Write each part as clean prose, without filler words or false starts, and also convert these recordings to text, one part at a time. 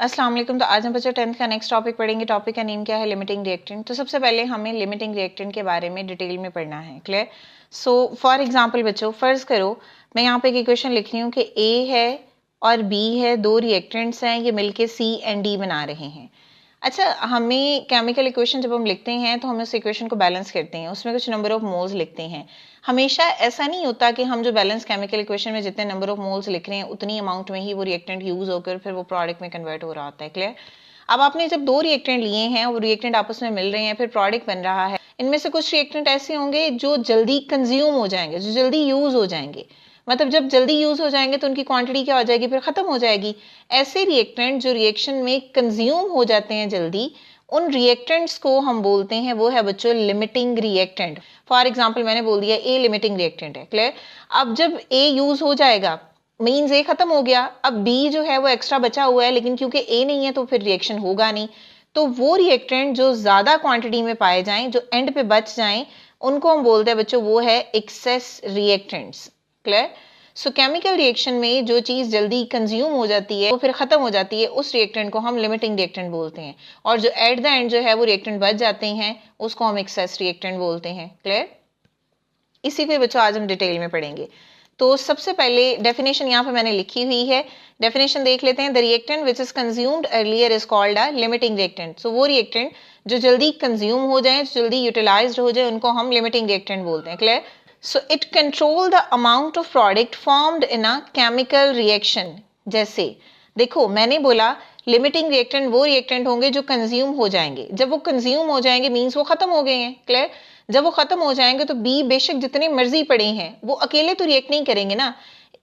अस्सलाम वालेकुम। तो आज हम बच्चों 10th का नेक्स्ट टॉपिक पढ़ेंगे। टॉपिक का नेम क्या है? Limiting reactant. तो सबसे पहले हमें लिमिटिंग रिएक्टेंट के बारे में डिटेल में पढ़ना है। क्लियर? सो फॉर एग्जांपल बच्चों, फर्ज करो मैं यहाँ पे एक इक्वेशन लिख रही हूँ कि ए है और बी है, दो रिएक्टेंट्स हैं, ये मिलके सी एंड डी बना रहे हैं। अच्छा, हमें केमिकल इक्वेशन जब हम लिखते हैं तो हम उस इक्वेशन को बैलेंस करते हैं, उसमें कुछ नंबर ऑफ मोल्स लिखते हैं। हमेशा ऐसा नहीं होता कि हम जो बैलेंस केमिकल इक्वेशन में जितने नंबर ऑफ मोल्स लिख रहे हैं उतनी अमाउंट में ही वो रिएक्टेंट यूज होकर फिर वो प्रोडक्ट में कन्वर्ट हो रहा होता है। क्लियर? अब आपने जब दो रिएक्टेंट लिए हैं, वो रिएक्टेंट आपस में मिल रहे हैं, फिर प्रोडक्ट बन रहा है। इनमें से कुछ रिएक्टेंट ऐसे होंगे जो जल्दी कंज्यूम हो जाएंगे, जो जल्दी यूज हो जाएंगे। मतलब जब जल्दी यूज हो जाएंगे तो उनकी क्वांटिटी क्या हो जाएगी? फिर खत्म हो जाएगी। ऐसे रिएक्टेंट जो रिएक्शन में कंज्यूम हो जाते हैं जल्दी, उन रिएक्टेंट्स को हम बोलते हैं, वो है बच्चों लिमिटिंग रिएक्टेंट। फॉर एग्जांपल मैंने बोल दिया ए लिमिटिंग रिएक्टेंट है। क्लियर? अब जब ए यूज हो जाएगा मींस ए खत्म हो गया, अब बी जो है वो एक्स्ट्रा बचा हुआ है, लेकिन क्योंकि ए नहीं है तो फिर रिएक्शन होगा नहीं। तो वो रिएक्टेंट जो ज्यादा क्वांटिटी में पाए जाएं, जो एंड पे बच जाएं, उनको हम बोलते हैं बच्चों वो है excess reactants. Clear? So chemical reaction में जो चीज जल्दी कंज्यूम हो जाती है वो फिर खत्म हो जाती है, उस रिएक्टेंट को हम लिमिटिंग रिएक्टेंट बोलते हैं। और जो एट द एंड जो है वो रिएक्टेंट बच जाते हैं उसको हम एक्सेस रिएक्टेंट बोलते हैं। क्लियर? इसी को बच्चों आज हम डिटेल में पढ़ेंगे। तो सबसे पहले डेफिनेशन यहाँ पे मैंने लिखी हुई है, डेफिनेशन देख लेते हैं। The reactant which is consumed earlier is called a limiting reactant. So वो रिएक्टेंट जो जल्दी कंज्यूम हो जाए, जल्दी यूटिलाइज्ड हो जाए, उनको हम लिमिटिंग रिएक्टेंट बोलते हैं। Clear? So it control the amount of product formed in a chemical reaction। जैसे देखो मैंने बोला लिमिटिंग रिएक्टेंट वो रिएक्टेंट होंगे जो कंज्यूम हो जाएंगे। जब वो कंज्यूम हो जाएंगे मींस वो खत्म हो गए हैं। क्लियर? जब वो खत्म हो जाएंगे तो बी बेशक जितने मर्जी पड़े हैं वो अकेले तो रिएक्ट नहीं करेंगे ना।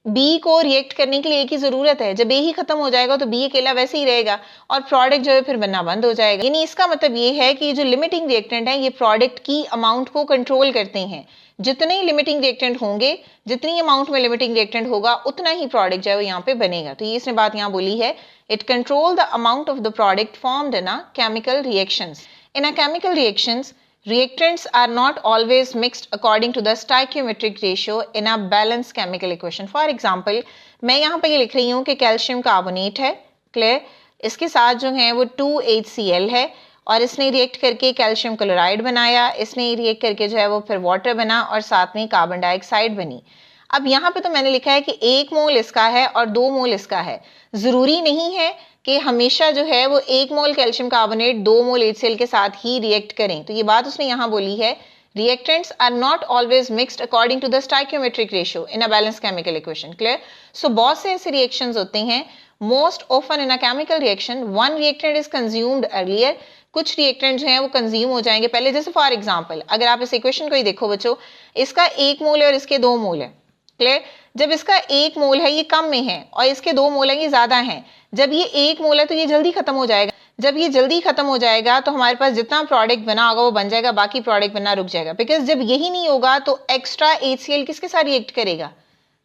बी को रिएक्ट करने के लिए एक ही जरूरत है, जब ए ही खत्म हो जाएगा तो बी अकेला वैसे ही रहेगा और प्रोडक्ट जो है फिर बनना बंद हो जाएगा। यानी इसका मतलब ये है कि जो लिमिटिंग रिएक्टेंट है ये प्रोडक्ट की अमाउंट को कंट्रोल करते हैं। जितने लिमिटिंग रिएक्टेंट होंगे, जितनी अमाउंट में लिमिटिंग रिएक्टेंट होगा, उतना ही प्रोडक्ट जो है वो यहाँ पे बनेगा। तो ये इसने बात यहाँ बोली है, it control the amount of the product formed in a chemical reactions. In a chemical reactions reactants are not always mixed according to the stoichiometric ratio in a balanced chemical equation। For example, मैं यहाँ पे ये लिख रही हूँ कि calcium carbonate है। Clear? इसके साथ जो है वो 2HCl है और इसने रिएक्ट करके कैल्शियम क्लोराइड बनाया, इसने रिएक्ट करके जो है वो फिर वाटर बना और साथ में कार्बन डाइऑक्साइड बनी। अब यहाँ पे तो मैंने लिखा है कि 1 मोल इसका है और 2 मोल इसका है। जरूरी नहीं है कि हमेशा जो है वो 1 मोल कैल्शियम कार्बोनेट 2 मोल HCl के साथ ही रिएक्ट करें। तो ये बात उसने यहाँ बोली है, reactants are not always mixed according to the stoichiometric ratio in a balanced chemical equation। Clear? So बहुत से ऐसे रिएक्शंस होते हैं, most often in a chemical reaction one reactant is consumed earlier. कुछ रिएक्टेंट जो हैं वो कंज्यूम हो जाएंगे पहले। जैसे फॉर एग्जांपल अगर आप इस इक्वेशन को ही देखो बच्चों, इसका 1 मोल है और इसके 2 मोल है। क्लियर? जब इसका 1 मोल है ये कम में है और इसके 2 मोल है ये ज्यादा है। जब ये 1 मोल है तो ये जल्दी खत्म हो जाएगा। जब ये जल्दी खत्म हो जाएगा तो हमारे पास जितना प्रोडक्ट बना होगा वो बन जाएगा, बाकी प्रोडक्ट बनना रुक जाएगा। बिकॉज जब यही नहीं होगा तो एक्स्ट्रा HCl किसके साथ रिएक्ट करेगा?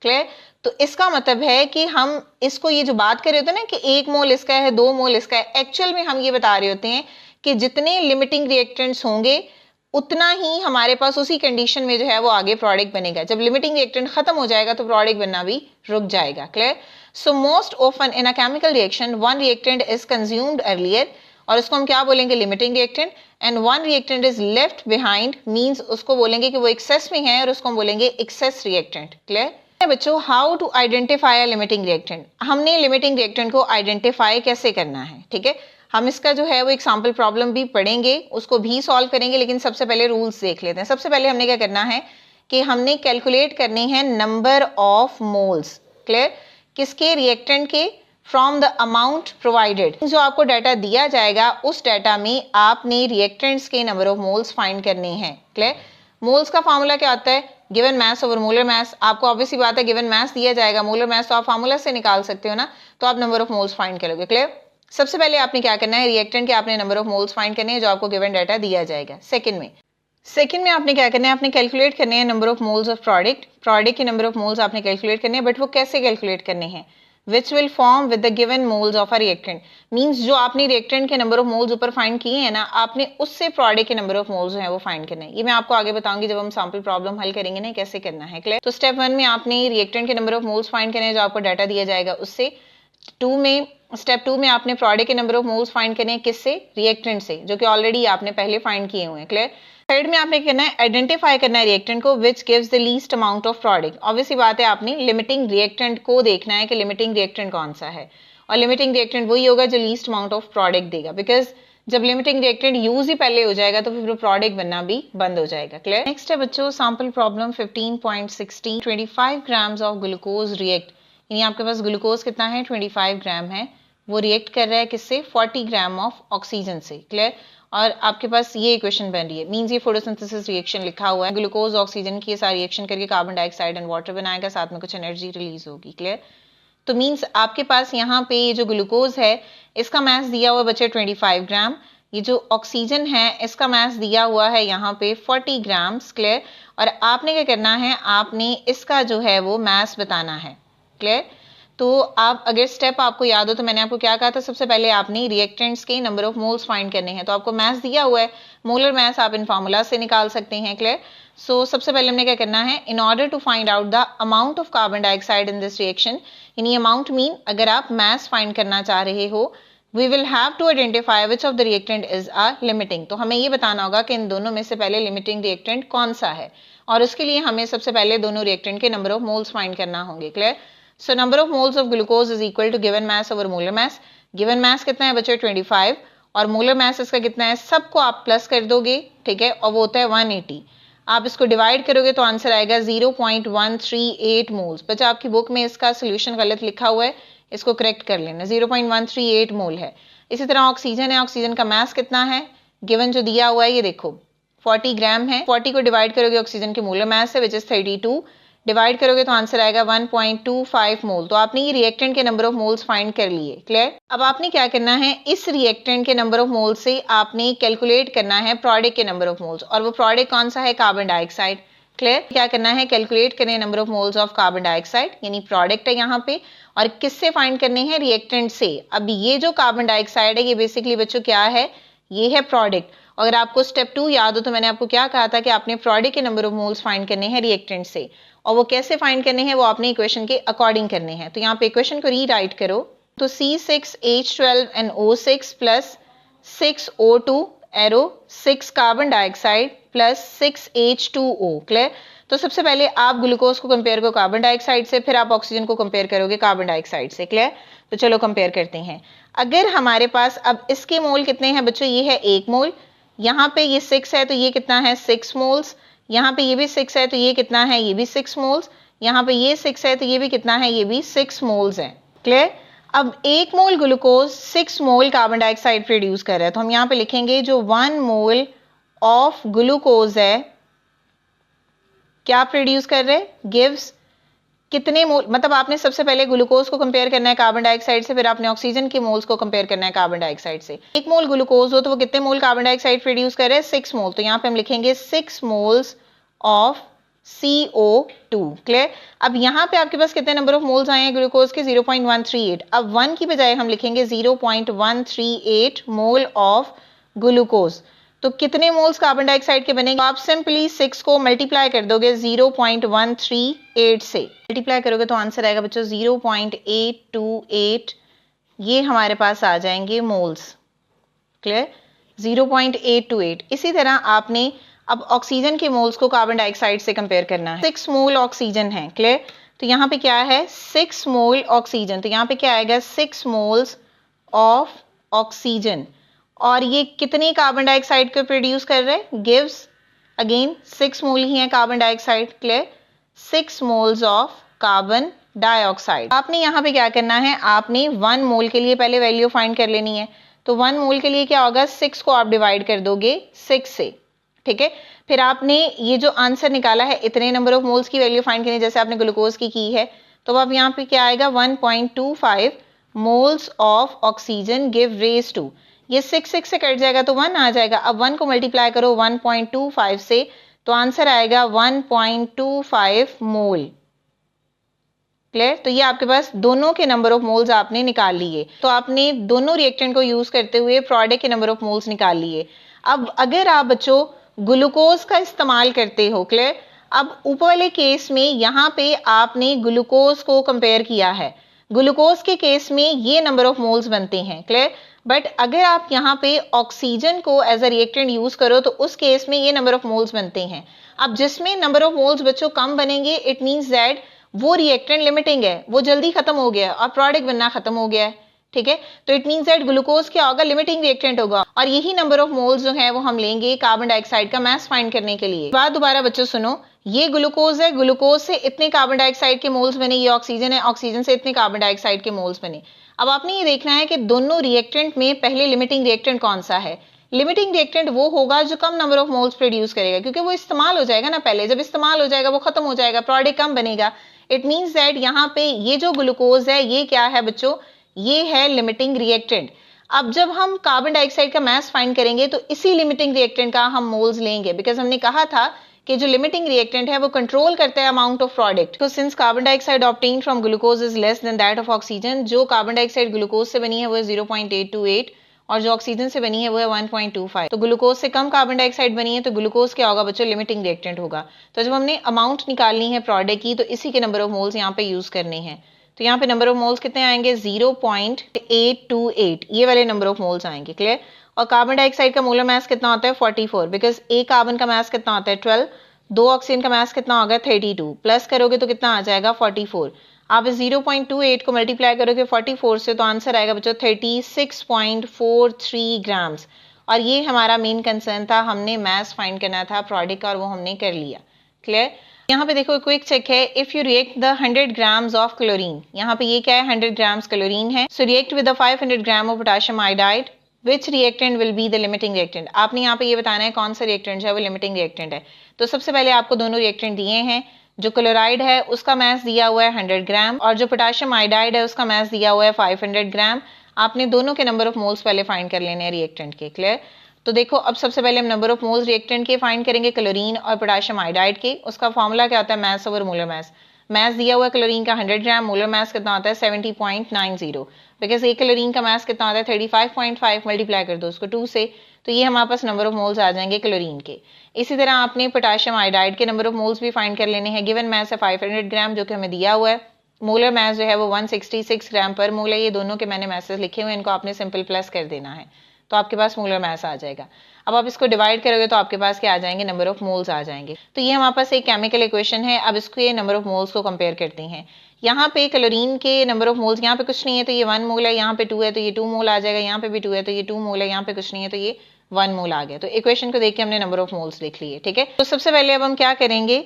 क्लियर? तो इसका मतलब है कि हम इसको ये जो बात कर रहे होते हैं ना कि 1 मोल इसका है 2 मोल इसका है, एक्चुअल में हम ये बता रहे होते हैं कि जितने लिमिटिंग रिएक्टेंट्स होंगे उतना ही हमारे पास उसी कंडीशन में जो है वो आगे प्रोडक्ट बनेगा। जब लिमिटिंग रिएक्टेंट खत्म हो जाएगा तो प्रोडक्ट बनना भी रुक जाएगा। Clear? So most often in a chemical reaction one reactant is consumed earlier और उसको हम क्या बोलेंगे? Limiting reactant. And one reactant is left behind means उसको बोलेंगे कि वो एक्सेस में है और उसको हम बोलेंगे एक्सेस रिएक्टेंट। क्लियर बच्चों? How to identify a limiting reactant. हमने लिमिटिंग रिएक्टेंट को आइडेंटिफाई कैसे करना है, ठीक है? हम इसका जो है वो एक सैंपल प्रॉब्लम भी पढ़ेंगे, उसको भी सॉल्व करेंगे, लेकिन सबसे पहले रूल्स देख लेते हैं। सबसे पहले हमने क्या करना है कि हमने कैलकुलेट करने हैं नंबर ऑफ मोल्स। क्लियर? किसके? रिएक्टेंट के, फ्रॉम द अमाउंट प्रोवाइडेड। जो आपको डाटा दिया जाएगा उस डाटा में आपने रिएक्टेंट्स के नंबर ऑफ मोल्स फाइंड करने हैं। क्लियर? मोल्स का फॉर्मूला क्या होता है? गिवन मास ओवर मोलर मास। आपको ऑब्वियसली बात है गिवन मास दिया जाएगा, मोलर मास तो आप फार्मूला से निकाल सकते हो ना, तो आप नंबर ऑफ मोल्स फाइंड करोगे। क्लियर? सबसे पहले आपने क्या करना है, रिएक्टेंट के आपने नंबर ऑफ मोल्स फाइंड करने हैं जो आपको गिवन डाटा दिया जाएगा। सेकंड में आपने क्या करना है, आपने कैलकुलेट करने हैं number of moles of product के नंबर ऑफ मोल्स आपने कैलकुलेट करने हैं। बट वो कैसे कैलकुलेट करने हैं? Which will form with the given moles of a reactant. Means जो आपने रिएक्टेंट के नंबर ऑफ मोल्स ऊपर फाइंड किए हैं ना, आपने उससे प्रोडक्ट के नंबर ऑफ मोल्स जो है वो फाइंड करना है। ये मैं आपको आगे बताऊंगी जब हम सैंपल प्रॉब्लम हल करेंगे ना, कैसे करना है। क्लियर? तो स्टेप 1 में आपने रिएक्टेंट के नंबर ऑफ मोल्स फाइंड करने हैं जो आपको डाटा दिया जाएगा उससे। स्टेप 2 में आपने प्रोडक्ट के नंबर ऑफ मोल्स फाइंड करने हैं किससे, रिएक्टेंट से, जो कि ऑलरेडी आपने पहले फाइंड किए हुए हैं। क्लियर। थर्ड में आपने करना है आइडेंटिफाई करना है रिएक्टेंट को which gives the least amount of product. Obviously बात है, आपने लिमिटिंग रिएक्टेंट को देखना है कि लिमिटिंग रिएक्टेंट कौन सा है, और लिमिटिंग रिएक्टेंट वही होगा जो लीस्ट अमाउंट ऑफ प्रोडक्ट देगा, बिकॉज जब लिमिटिंग रिएक्टेंट यूज ही पहले हो जाएगा तो फिर प्रोडक्ट बनना भी बंद हो जाएगा। क्लियर। नेक्स्ट है बच्चों sample problem 15.16। 25 grams of glucose react, यानी आपके पास ग्लूकोज कितना है, 25 ग्राम है, वो रिएक्ट कर रहा है किससे, 40 ग्राम ऑफ ऑक्सीजन से। क्लियर। और आपके पास ये इक्वेशन बन रही है, मींस ये फोटोसिंथेसिस रिएक्शन लिखा हुआ है, ग्लूकोज ऑक्सीजन की सारा रिएक्शन करके कार्बन डाइऑक्साइड एंड वाटर बनाएगा, साथ में कुछ एनर्जी रिलीज होगी। क्लियर। तो मींस आपके पास यहाँ पे ये जो ग्लूकोज है इसका मास दिया हुआ है बच्चे 25 ग्राम, ये जो ऑक्सीजन है इसका मास दिया हुआ है यहाँ पे 40 ग्राम्स। क्लियर। और आपने क्या करना है, आपने इसका जो है वो मास बताना है। क्लियर। तो आप अगर स्टेप आपको याद हो तो मैंने आपको क्या कहा था, सबसे पहले आपने रिएक्टेंट्स के नंबर ऑफ मोल्स फाइंड करने हैं, तो आपको मास दिया हुआ है, मोलर मास आप इन फार्मूला से निकाल सकते हैं। क्लियर। सो सबसे पहले हमने क्या करना है, in order to find out the amount of carbon dioxide in this reaction, यानी अमाउंट मीन अगर आप मास फाइंड करना चाह रहे हो, we will have to identify which of the reactant is a limiting। तो हमें ये बताना होगा कि इन दोनों में से पहले लिमिटिंग रिएक्टेंट कौन सा है, और उसके लिए हमें सबसे पहले दोनों रिएक्टेंट के नंबर ऑफ मोल्स फाइंड करना होंगे। Clear. So number of moles of glucose is equal to given mass over molar mass. Given mass कितना है बच्चों 25, और मोलर मास इसका कितना है, सबको आप प्लस कर दोगे, ठीक है, और वो होता है 180। आप इसको डिवाइड करोगे तो आंसर आएगा 0.138 मोल्स। बच्चा आपकी बुक में इसका सोल्यूशन गलत लिखा हुआ है, इसको करेक्ट कर लेना, 0.138 मोल है। इसी तरह ऑक्सीजन है, ऑक्सीजन का मास कितना है, गिवन जो दिया हुआ है ये देखो 40 ग्राम है, 40 को डिवाइड करोगे ऑक्सीजन के मोलर मास है विच इज 32, डिवाइड करोगे तो आंसर आएगा 1.25 मोल। तो आपने ये रिएक्टेंट के नंबर ऑफ मोल्स फाइंड कर लिए। क्लियर। अब आपने क्या करना है, इस रिएक्टेंट के नंबर ऑफ मोल्स से आपने कैलकुलेट करना है प्रोडक्ट के नंबर ऑफ मोल्स, और वो प्रोडक्ट कौन सा है, कार्बन डाइऑक्साइड। क्लियर। क्या करना है, कैलकुलेट करें number of moles of carbon dioxide, यानी प्रोडक्ट है यहाँ पे, और किससे फाइंड करने हैं, रिएक्टेंट से। अब ये जो कार्बन डाइऑक्साइड है ये बेसिकली बच्चों क्या है, ये है प्रोडक्ट। अगर आपको स्टेप 2 याद हो तो मैंने आपको क्या कहा था कि आपने प्रोडक्ट के नंबर ऑफ मोल्स फाइंड करने हैं रिएक्टेंट से, और वो कैसे फाइंड करने हैं, वो आपने इक्वेशन के अकॉर्डिंग करने हैं। तो यहाँ पे इक्वेशन को रीराइट करो, तो C6H12NO6 plus 6O2 arrow 6 carbon dioxide plus 6H2O। Clear. तो सबसे पहले आप ग्लूकोज को कंपेयर करो कार्बन डाइऑक्साइड से, फिर आप ऑक्सीजन को कंपेयर करोगे कार्बन डाइऑक्साइड से। क्लियर। तो चलो कंपेयर करते हैं। अगर हमारे पास अब इसके मोल कितने हैं बच्चों, ये है 1 मोल, यहाँ पे ये 6 है तो ये कितना है 6 मोल्स, यहाँ पे ये भी 6 है तो ये कितना है, ये भी 6 मोल्स, यहाँ पे ये 6 है तो ये भी कितना है, ये भी 6 मोल्स है। क्लियर। अब 1 mole glucose 6 mole carbon dioxide produce कर रहा है, तो हम यहाँ पे लिखेंगे जो 1 मोल ऑफ ग्लूकोज है क्या प्रोड्यूस कर रहे हैं, गिव्स कितने मोल, मतलब आपने सबसे पहले ग्लूकोज को कंपेयर करना है कार्बन डाइऑक्साइड से, फिर आपने ऑक्सीजन के मोल्स को कंपेयर करना है कार्बन डाइऑक्साइड से। 1 मोल ग्लूकोज हो तो वो कितने मोल कार्बन डाइऑक्साइड प्रोड्यूस कर रहे हैं, 6 मोल, तो यहाँ पे हम लिखेंगे 6 मोल्स ऑफ CO2। क्लियर। अब यहाँ पे आपके पास कितने नंबर ऑफ मोल्स आए हैं ग्लूकोज के, 0.138। अब 1 की बजाय हम लिखेंगे 0.138 मोल ऑफ ग्लूकोज। तो कितने मोल्स कार्बन डाइऑक्साइड के बनेंगे, आप सिंपली 6 को मल्टीप्लाई कर दोगे 0.138 से, मल्टीप्लाई करोगे तो आंसर आएगा बच्चों 0.828, ये हमारे पास आ जाएंगे मोल्स। क्लियर। 0.828। इसी तरह आपने अब ऑक्सीजन के मोल्स को कार्बन डाइऑक्साइड से कंपेयर करना है। 6 मोल ऑक्सीजन है। क्लियर। तो यहाँ पे क्या है 6 मोल ऑक्सीजन, तो यहाँ पे क्या आएगा 6 मोल्स ऑफ ऑक्सीजन, और ये कितनी कार्बन डाइऑक्साइड को प्रोड्यूस कर रहे हैं, गिव्स अगेन 6 मोल ही है carbon dioxide. Clear. 6 moles of carbon dioxide. आपने यहाँ पे क्या करना है, आपने 1 मोल के लिए पहले वैल्यू फाइंड कर लेनी है, तो 1 मोल के लिए क्या होगा, 6 को आप डिवाइड कर दोगे 6 से, ठीक है। फिर आपने ये जो आंसर निकाला है इतने नंबर ऑफ मोल्स की वैल्यू फाइंड करनी, जैसे आपने ग्लूकोज की है, तो अब यहाँ पे क्या आएगा 1.25 moles of oxygen give rise to, ये 6 से कट जाएगा तो 1 आ जाएगा। अब 1 को मल्टीप्लाई करो 1.25 से, तो आंसर आएगा 1.25 मोल। क्लियर। तो ये आपके पास दोनों के नंबर ऑफ मोल्स आपने निकाल लिए, तो आपने दोनों रिएक्टेंट को यूज करते हुए प्रोडक्ट के नंबर ऑफ मोल्स निकाल लिए। अब अगर आप बच्चों ग्लूकोज का इस्तेमाल करते हो, क्लियर, अब ऊपर वाले केस में यहाँ पे आपने ग्लूकोज को कंपेयर किया है, ग्लूकोज के केस में ये नंबर ऑफ मोल्स बनते हैं, क्लियर। बट अगर आप यहाँ पे ऑक्सीजन को एज अ रिएक्टेंट यूज करो तो उस केस में ये नंबर ऑफ मोल्स बनते हैं। अब जिसमें नंबर ऑफ मोल्स बच्चों कम बनेंगे, इट मींस दैट वो रिएक्टेंट लिमिटिंग है, वो जल्दी खत्म हो गया और प्रोडक्ट बनना खत्म हो गया है, ठीक है। तो इट मींस दैट ग्लूकोज क्या होगा, लिमिटिंग रिएक्टेंट होगा, और यही नंबर ऑफ मोल्स जो है वो हम लेंगे कार्बन डाइऑक्साइड का मास फाइंड करने के लिए। बात दोबारा बच्चों सुनो, ये ग्लूकोज है, ग्लूकोज से इतने कार्बन डाइऑक्साइड के मोल्स बने, ये ऑक्सीजन है, ऑक्सीजन से इतने कार्बन डाइऑक्साइड के मोल्स बने। अब आपने ये देखना है कि दोनों रिएक्टेंट में पहले लिमिटिंग रिएक्टेंट कौन सा है। लिमिटिंग रिएक्टेंट वो होगा जो कम नंबर ऑफ मोल्स प्रोड्यूस करेगा, क्योंकि वो इस्तेमाल हो जाएगा ना, पहले जब इस्तेमाल हो जाएगा वो खत्म हो जाएगा, प्रोडक्ट कम बनेगा। इट मींस दैट यहाँ पे ये जो ग्लूकोज है ये क्या है बच्चों, ये है लिमिटिंग रिएक्टेंट। अब जब हम कार्बन डाइऑक्साइड का मास फाइंड करेंगे तो इसी लिमिटिंग रिएक्टेंट का हम मोल्स लेंगे, बिकॉज हमने कहा था कि जो लिमिटिंग रिएक्टेंट है वो कंट्रोल करता है अमाउंट ऑफ प्रोडक्ट। तो since carbon dioxide obtained from glucose is less than that of oxygen, जो कार्बन डाइऑक्साइड ग्लूकोज से बनी है वो है 0.828 और जो ऑक्सीजन से बनी है वो है 1.25। तो ग्लूकोज से कम कार्बन डाइऑक्साइड बनी है तो ग्लूकोज क्या होगा बच्चों, लिमिटिंग रिएक्टेंट होगा। तो जब हमने अमाउंट निकालनी है प्रोडक्ट की तो इसी के नंबर ऑफ मोल्स यहाँ पे यूज करने हैं। तो यहाँ पे नंबर ऑफ मोल्स कितने आएंगे, 0.828, ये वाले नंबर ऑफ मोल्स आएंगे, क्लियर। और कार्बन डाइऑक्साइड का मोलर मास कितना होता है 44, बिकॉज एक कार्बन का मास कितना होता है 12, दो ऑक्सीजन का मास कितना होगा 32, प्लस करोगे तो कितना आ जाएगा 44। आप इस 0.28 को मल्टीप्लाई करोगे 44 से तो आंसर आएगा बच्चों 36.43 ग्राम्स। और ये हमारा मेन कंसर्न था, हमने मास फाइंड करना था प्रोडक्ट का और वो हमने कर लिया, क्लियर। यहाँ पे देखो क्विक चेक है, if you react the 100 grams of chlorine, यहाँ पे ये क्या है 100 ग्राम्स क्लोरीन है, so react with the 500 gram of potassium iodide, which reactant will be the limiting reactant. आपने यहाँ पे ये बताना है कौन सा रिएक्टेंट है वो लिमिटिंग रिएक्टेंट है। तो सबसे पहले आपको दोनों रिएक्टेंट दिए हैं, जो क्लोराइड है उसका मास दिया हुआ है 100 ग्राम और जो पोटेशियम आयोडाइड है उसका मास दिया हुआ है 500 ग्राम। आपने दोनों के नंबर ऑफ मोल्स पहले फाइंड कर लेने हैं रिएक्टेंट के, क्लियर। तो देखो अब सबसे पहले हम नंबर ऑफ मोल्स रिएक्टेंट के फाइंड करेंगे क्लोरीन और पोटेशियम आयोडाइड के। उसका फॉर्मूला क्या होता है, मास ओवर मोलर मास। मास दिया हुआ है क्लोरीन का 100 ग्राम, मोलर मास कितना होता है 70.90, बिकॉज एक क्लोरीन का मास कितना होता है 35.5, मल्टीप्लाई कर दो उसको 2 से, तो ये हमारे पास नंबर ऑफ मोल्स आ जाएंगे क्लोरीन के। इसी तरह आपने पोटेशियम आयोडाइड के नंबर ऑफ मोल्स भी फाइंड कर लेने हैं। गिवन मास है 500 ग्राम जो कि हमें दिया हुआ है, मोलर मास जो है वो 166 ग्राम पर मोल है। ये दोनों के मैंने मैसेज लिखे हुए हैं, इनको आपने सिंपल प्लस कर देना है तो आपके पास मोलर मास आ जाएगा। अब आप इसको डिवाइड करोगे तो आपके पास क्या आ जाएंगे, नंबर ऑफ मोल्स आ जाएंगे। तो ये हमारे पास एक केमिकल इक्वेशन है। अब इसको ये नंबर ऑफ मोल्स को कंपेयर करते हैं। यहाँ पे क्लोरीन के नंबर ऑफ मोल्स, यहाँ पे कुछ नहीं है तो ये 1 मोल है, यहाँ पे 2 है तो ये 2 मोल आ जाएगा, यहाँ पे भी 2 है तो ये 2 मोल है, यहाँ पे कुछ नहीं है तो ये 1 मोल आ गया। तो इक्वेशन को देख के हमने नंबर ऑफ मोल्स लिख लिए, ठीक है। तो सबसे पहले अब हम क्या करेंगे,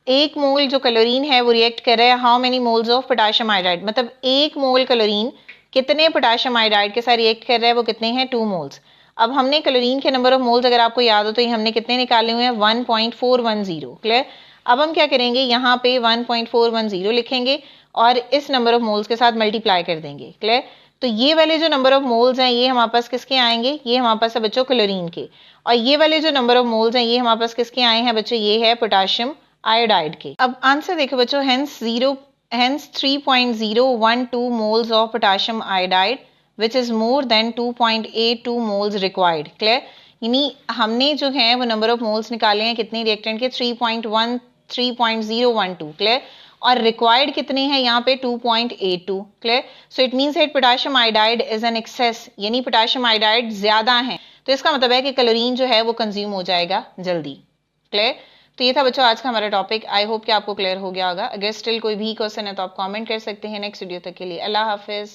एक मोल जो क्लोरीन है वो रिएक्ट कर रहा है how many moles of potassium iodide, मतलब एक मोल क्लोरीन कितने पोटेशियम आयोडाइड के साथ रिएक्ट कर रहा है, वो कितने हैं 2 मोल्स। अब हमने क्लोरीन के नंबर ऑफ मोल्स अगर आपको याद हो तो ये हमने कितने निकाले हुए हैं 1.410, क्लियर। अब हम क्या करेंगे, यहाँ पे 1.410 लिखेंगे और इस नंबर ऑफ मोल्स के साथ मल्टीप्लाई कर देंगे, क्लियर। तो ये वाले जो नंबर ऑफ मोल्स हैं ये हमारे पास किसके आएंगे, ये हमारे पास है बच्चों क्लोरीन के, और ये वाले जो नंबर ऑफ मोल्स हैं ये हमारे पास किसके आए हैं बच्चों, ये है पोटेशियम आयोडाइड के। अब आंसर देखो बच्चों, hence 3.012 moles of potassium iodide which is more than 2.82 moles required, clear। यानी हमने जो है वो नंबर ऑफ मोल्स निकाले हैं कितने रिएक्टेंट के 3.012, क्लियर। और रिक्वायर्ड कितने हैं यहाँ पे 2.82, clear. So it means that potassium iodide is an excess, यानी पोटेशियम आयोडाइड ज्यादा है, तो इसका मतलब है कि क्लोरीन जो है वो कंज्यूम हो जाएगा जल्दी, क्लियर। तो ये था बच्चों आज का हमारा टॉपिक। आई होप कि आपको क्लियर हो गया होगा। अगर स्टिल कोई भी क्वेश्चन है तो आप कमेंट कर सकते हैं। नेक्स्ट वीडियो तक के लिए अल्लाह हाफिज।